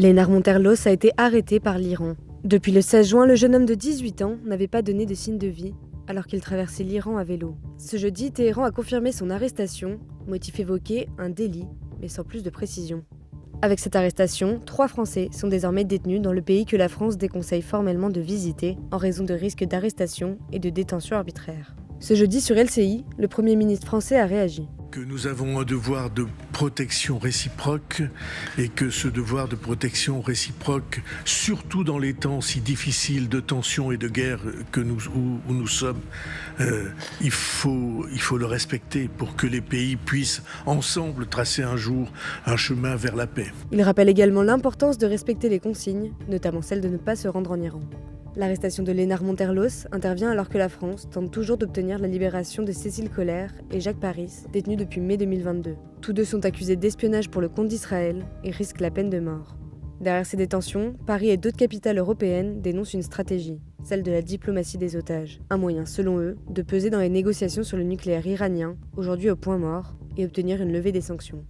Lénard Monterlos a été arrêté par l'Iran. Depuis le 16 juin, le jeune homme de 18 ans n'avait pas donné de signe de vie alors qu'il traversait l'Iran à vélo. Ce jeudi, Téhéran a confirmé son arrestation, motif évoqué, un délit, mais sans plus de précision. Avec cette arrestation, 3 Français sont désormais détenus dans le pays que la France déconseille formellement de visiter en raison de risques d'arrestation et de détention arbitraire. Ce jeudi sur LCI, le Premier ministre français a réagi. Que nous avons un devoir de protection réciproque et que ce devoir de protection réciproque, surtout dans les temps si difficiles de tension et de guerre où nous sommes, il faut le respecter pour que les pays puissent ensemble tracer un jour un chemin vers la paix. Il rappelle également l'importance de respecter les consignes, notamment celle de ne pas se rendre en Iran. L'arrestation de Lénard Monterlos intervient alors que la France tente toujours d'obtenir la libération de Cécile Collère et Jacques Paris, détenus depuis mai 2022. Tous deux sont accusés d'espionnage pour le compte d'Israël et risquent la peine de mort. Derrière ces détentions, Paris et d'autres capitales européennes dénoncent une stratégie, celle de la diplomatie des otages. Un moyen, selon eux, de peser dans les négociations sur le nucléaire iranien, aujourd'hui au point mort, et obtenir une levée des sanctions.